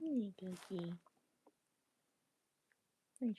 Hey, Cookie. What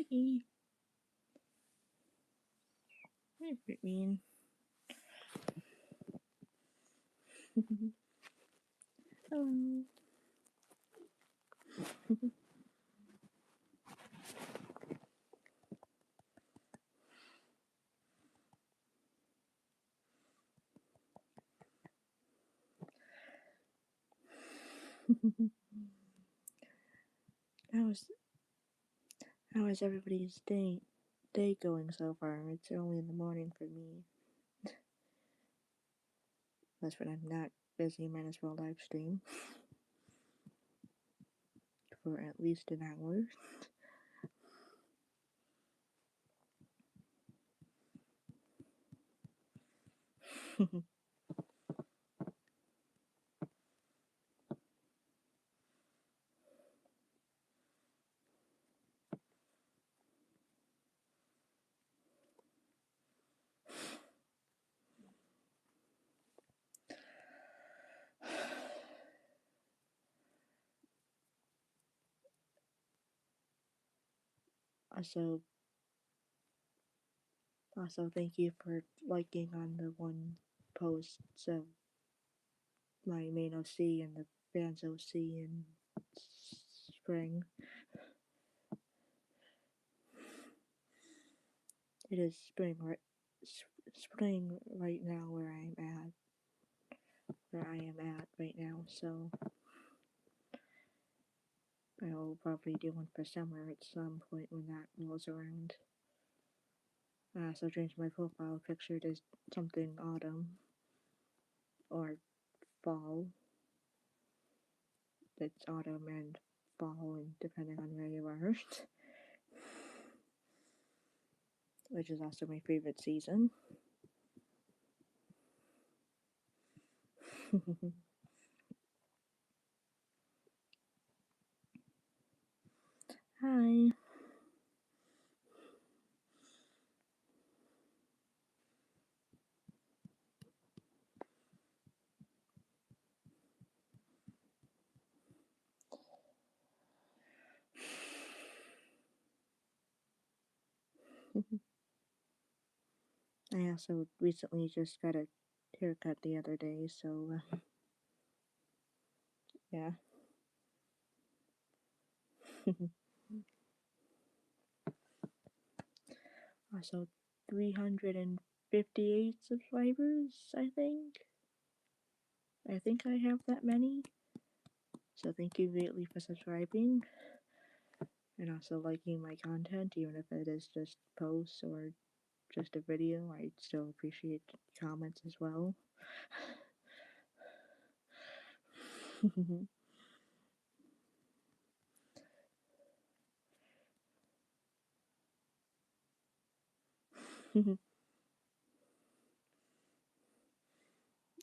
you mean? Hey, what you mean? Hello. How's how is everybody's day going so far? It's early in the morning for me. That's when I'm not busy. Might as well live stream for at least an hour. also, also thank you for liking on the one post of my main OC and the band's OC in spring. It is spring right now where I am at right now. So I will probably do one for summer at some point when that rolls around. So change my profile picture to something autumn or fall. It's autumn and fall, and depending on where you are, which is also my favorite season. Hi. I also recently just got a haircut the other day, so yeah. Also, 358 subscribers, I think. I think I have that many. So thank you greatly for subscribing and also liking my content, even if it is just posts or just a video. I still appreciate comments as well.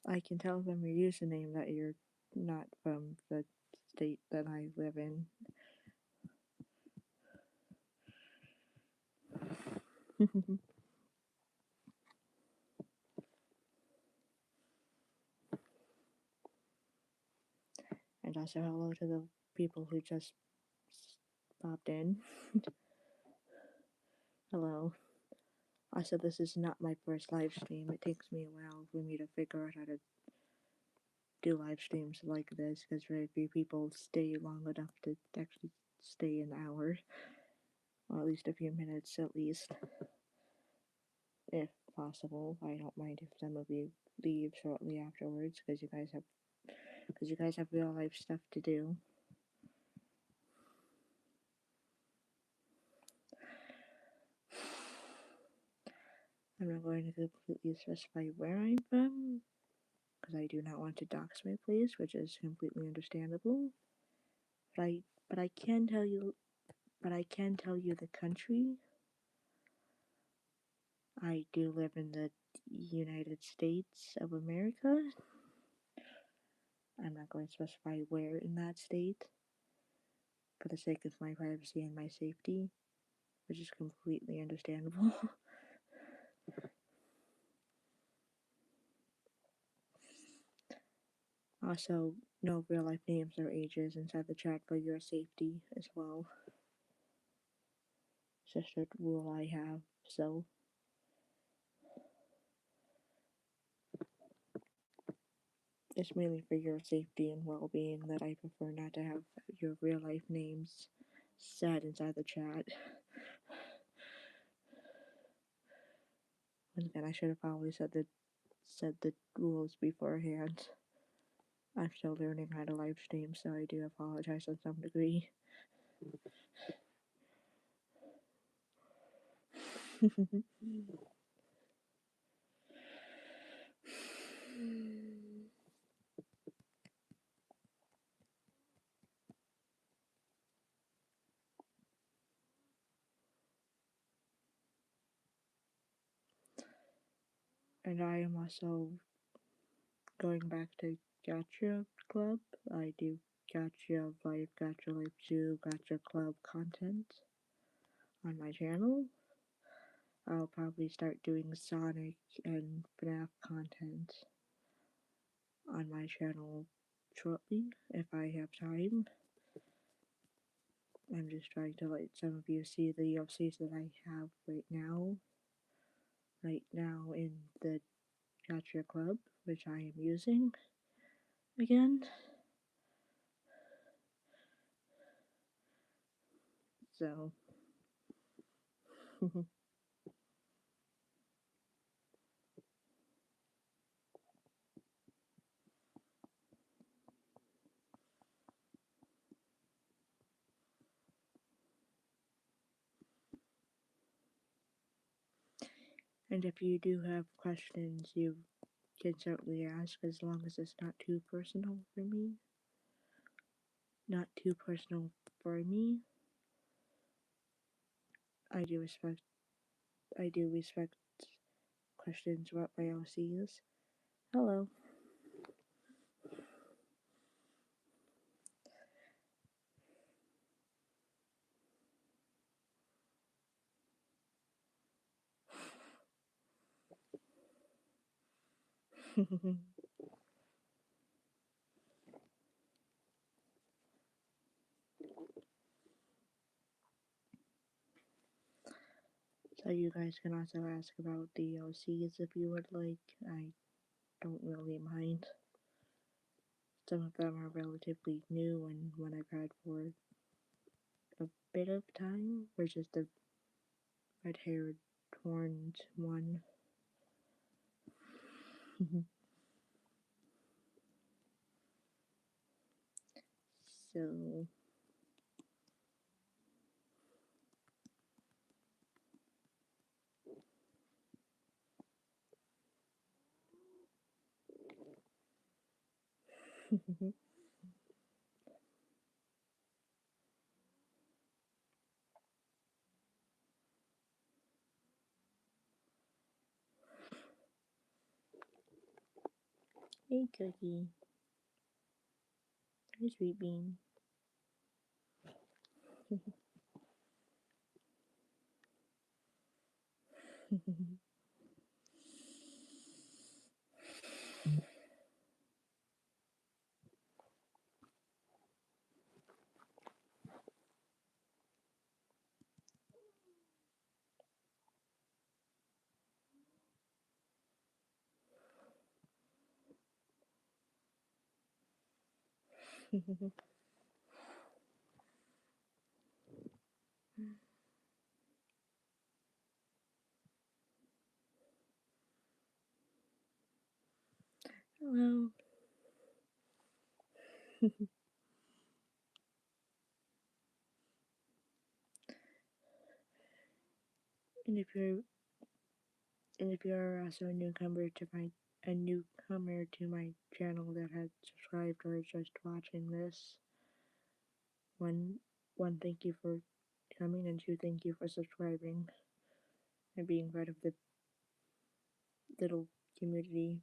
I can tell from your username that you're not from the state that I live in. And also hello to the people who just popped in. Hello. Also, this is not my first live stream. It takes me a while for me to figure out how to do live streams like this because very few people stay long enough to actually stay an hour, or at least a few minutes at least, if possible. I don't mind if some of you leave shortly afterwards because you guys have real life stuff to do. I'm not going to completely specify where I'm from because I do not want to dox my place, which is completely understandable. But I can tell you the country. I do live in the United States of America. I'm not going to specify where in that state for the sake of my privacy and my safety, which is completely understandable. Also, no real life names or ages inside the chat for your safety as well. It's just a rule I have, so. It's mainly for your safety and well being that I prefer not to have your real life names said inside the chat. And again, I should have probably said the rules beforehand. I'm still learning how to live stream, so I do apologize on some degree. And I am also going back to Gacha Club. I do Gacha Life, Gacha Life 2, Gacha Club content on my channel. I'll probably start doing Sonic and FNAF content on my channel shortly if I have time. I'm just trying to let some of you see the DLCs that I have right now in the Gacha Club, which I am using again. So, and if you do have questions, you can certainly ask as long as it's not too personal for me. Not too personal for me. I do respect questions about my LCs. Hello. So you guys can also ask about DLCs if you would like. I don't really mind. Some of them are relatively new and one I've had for a bit of time versus the red-haired horned one. So hey Cookie, hey Sweet Bean. Hello. And if you're also a newcomer to my channel that had subscribed or is just watching this, one thank you for coming, and two, thank you for subscribing and being part of the little community.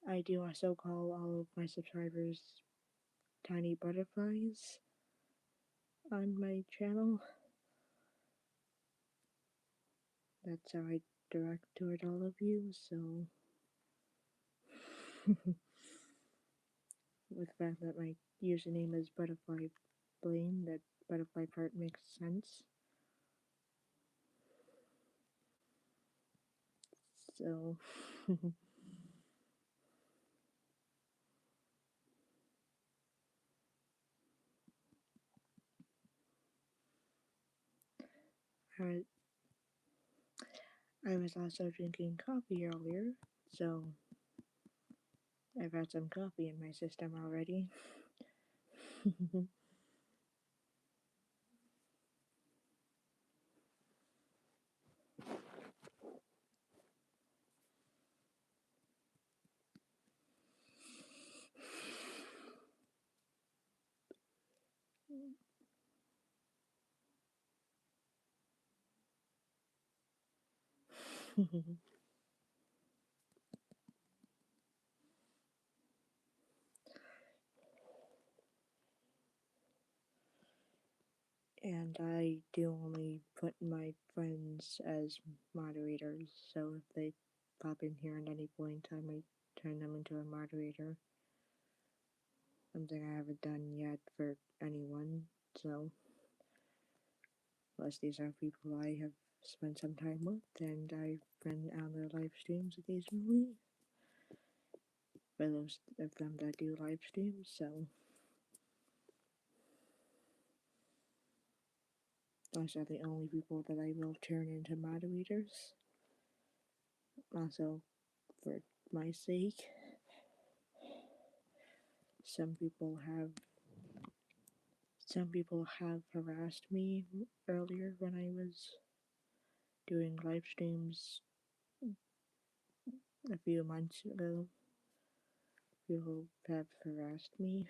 I do also call all of my subscribers tiny butterflies on my channel. That's how I direct toward all of you, so with the fact that my username is Butterfly Blame, that butterfly part makes sense. So I was also drinking coffee earlier, so I've had some coffee in my system already. And I do only put my friends as moderators, so if they pop in here at any point, I might turn them into a moderator. Something I haven't done yet for anyone, so unless these are people I have spent some time with, and I've been on their live streams occasionally, for those of them that do live streams, so those are the only people that I will turn into moderators. Also, for my sake, some people have harassed me earlier when I was doing live streams a few months ago. People have harassed me,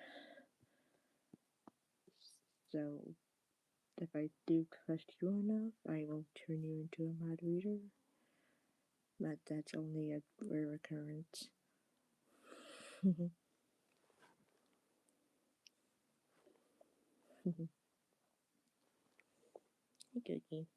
so if I do trust you enough, I will turn you into a moderator. But that's only a rare occurrence. Hey, Cookie.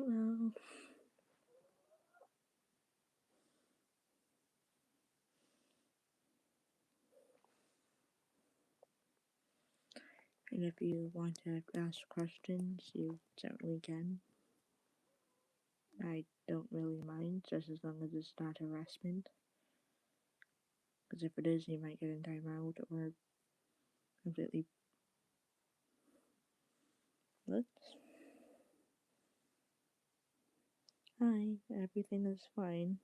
well. And if you want to ask questions, you certainly can. I don't really mind, just as long as it's not harassment. Because if it is, you might get in timeout or completely. What? Hi, everything is fine.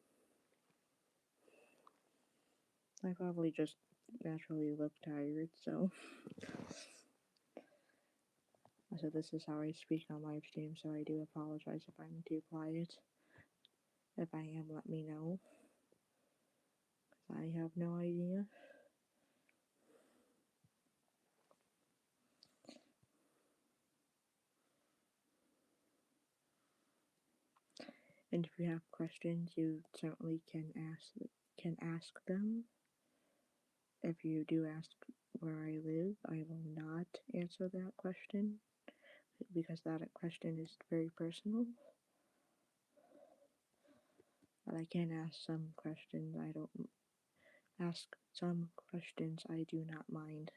I probably just naturally look tired, so. So this is how I speak on live stream, so I do apologize if I'm too quiet. If I am, let me know. Because I have no idea. And if you have questions, you certainly can ask them. If you do ask where I live, I will not answer that question because that question is very personal. But I can ask some questions. I don't ask some questions I do not mind.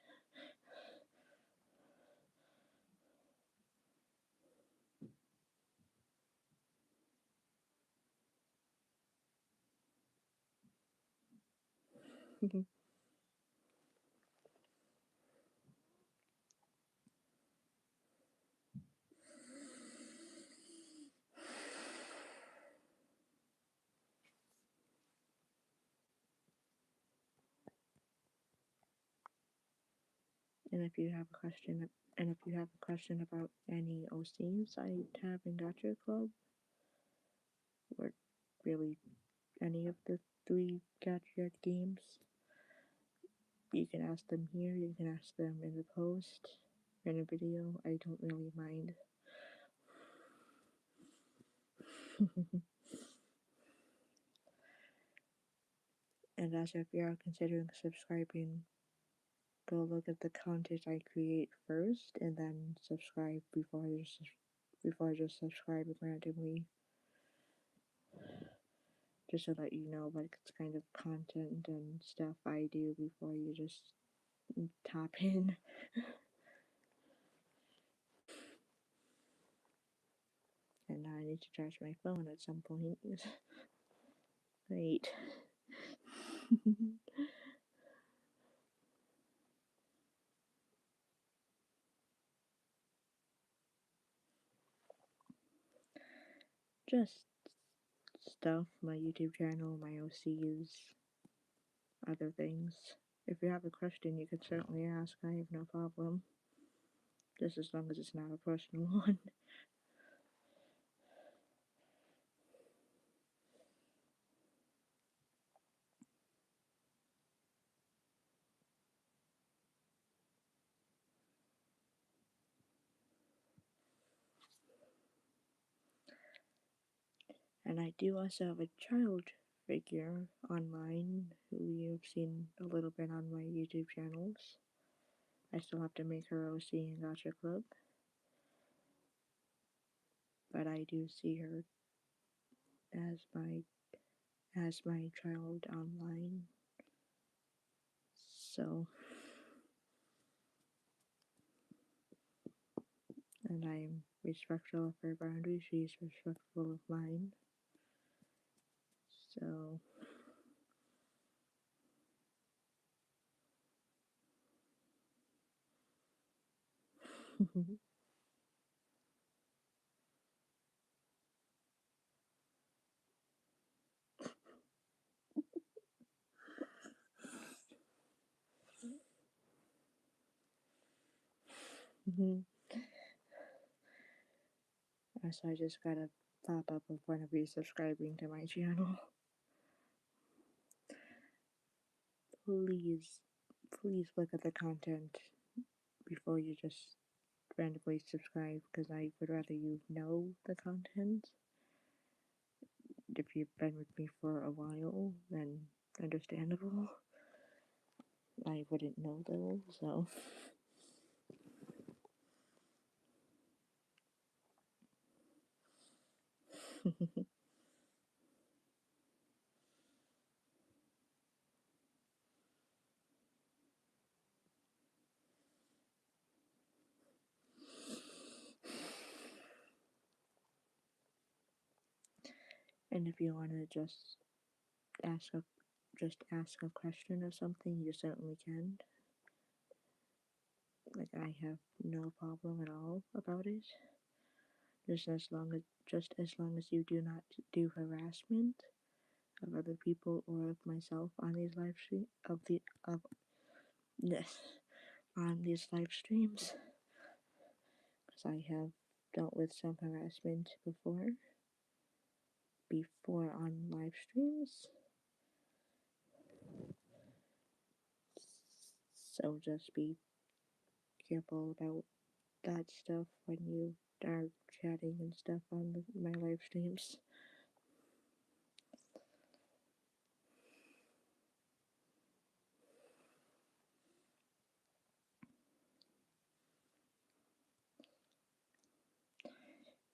And if you have a question about any OCs I have in Gacha Club, or really any of the 3 Gacha games, you can ask them here, you can ask them in the post, in a video, I don't really mind. And as if you are considering subscribing, go look at the content I create first, and then subscribe before just subscribing randomly. Just so that you know what kind of content and stuff I do before you just tap in. And now I need to charge my phone at some point. Great. Just stuff, my YouTube channel, my OCs, other things. If you have a question, you can certainly ask. I have no problem. Just as long as it's not a personal one. And I do also have a child figure online who you've seen a little bit on my YouTube channels. I still have to make her OC in Gacha Club, but I do see her as my child online. So, and I'm respectful of her boundaries. She's respectful of mine. So, so I just got a pop up of one of you subscribing to my channel. Please, please look at the content before you just randomly subscribe, because I would rather you know the content. If you've been with me for a while, then understandable. I wouldn't know though, so. And if you want to ask a ask a question or something, you certainly can. Like I have no problem at all about it. Just as long as you do not do harassment of other people or of myself on these live stream of this on these live streams, because I have dealt with some harassment before on live streams. So just be careful about that stuff when you are chatting and stuff on my live streams.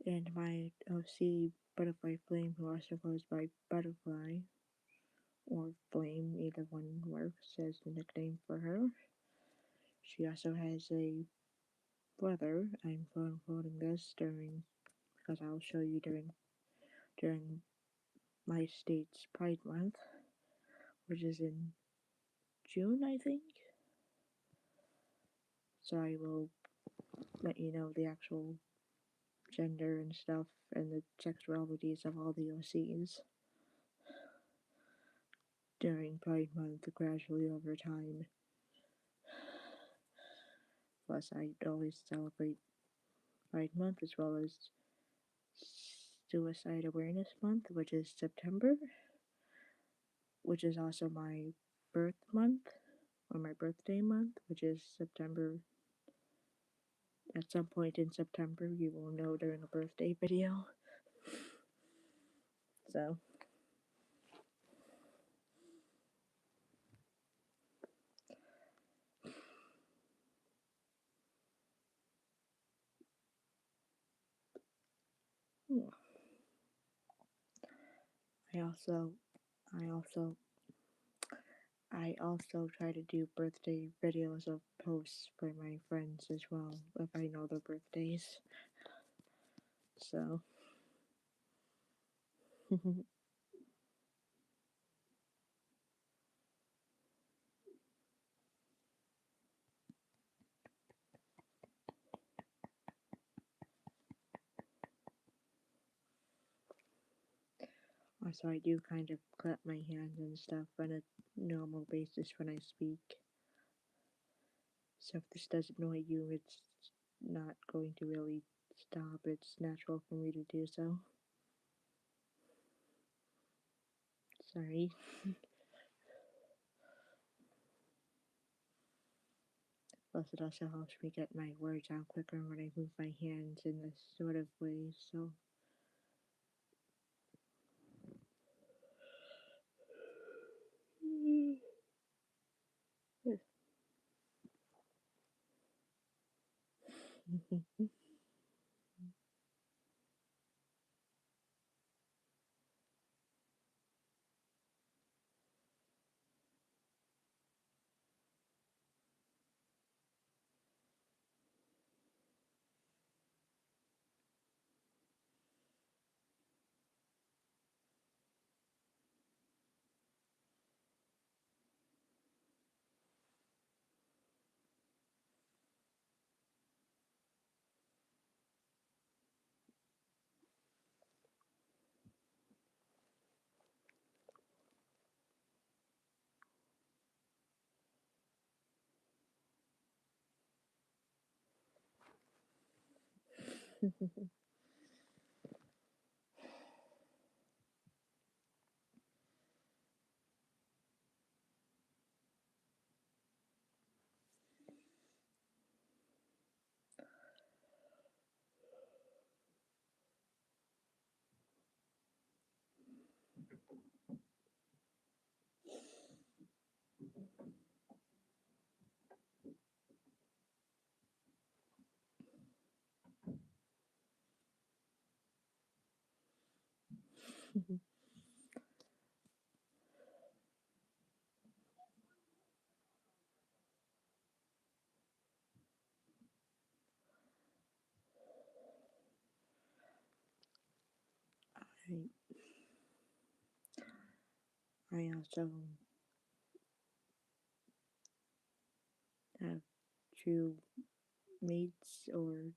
And my OC Butterfly Flame, who also goes by Butterfly or Flame, either one works as the nickname for her. She also has a brother. I'm quoting this because I'll show you during my state's Pride Month, which is in June, I think. So I will let you know the actual gender and stuff and the sexualities of all the OCs during Pride Month gradually over time. Plus, I always celebrate Pride Month as well as Suicide Awareness Month, which is September, which is also my birth month, or my birthday month, which is September. At some point in September, you will know during a birthday video. So, I also, I also, I also try to do birthday videos of posts for my friends as well, if I know their birthdays. So, also I do kind of clap my hands and stuff on a normal basis when I speak. So if this does annoy you, it's not going to really stop. It's natural for me to do so. Sorry. Plus, it also helps me get my words out quicker when I move my hands in this sort of way, so. I also have two mates or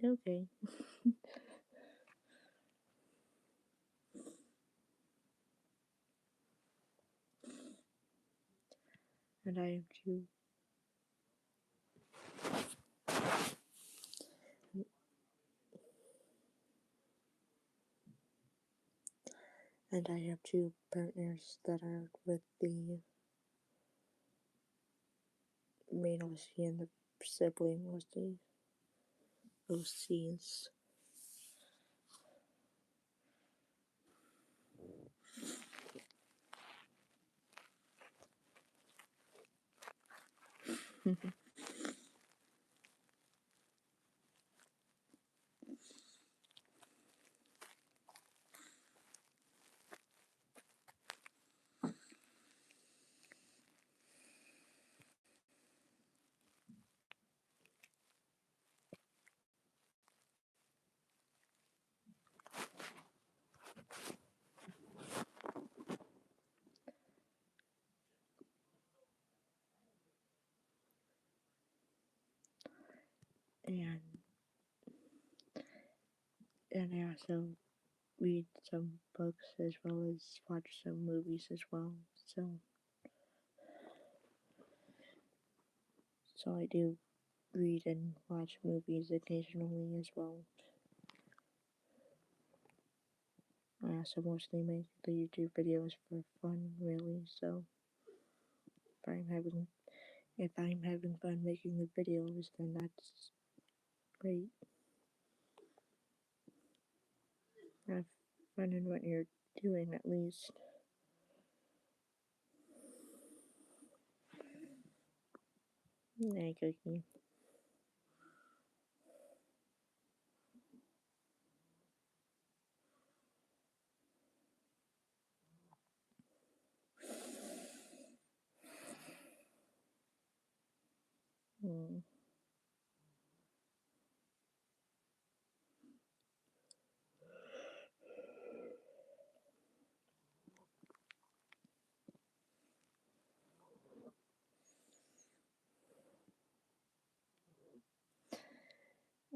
okay. And I have two and I have two partners that are with the main OC and the sibling OC. OCs. and I also read some books as well as watch some movies as well. So I do read and watch movies occasionally as well. I also mostly make the YouTube videos for fun, really. So if I'm having fun making the videos, then that's great. Have fun in what you're doing, at least. Hey, Cookie. Mm.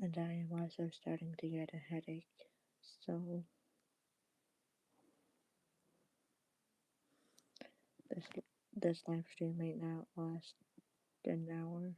And I am also starting to get a headache, so this this live stream might not last an hour.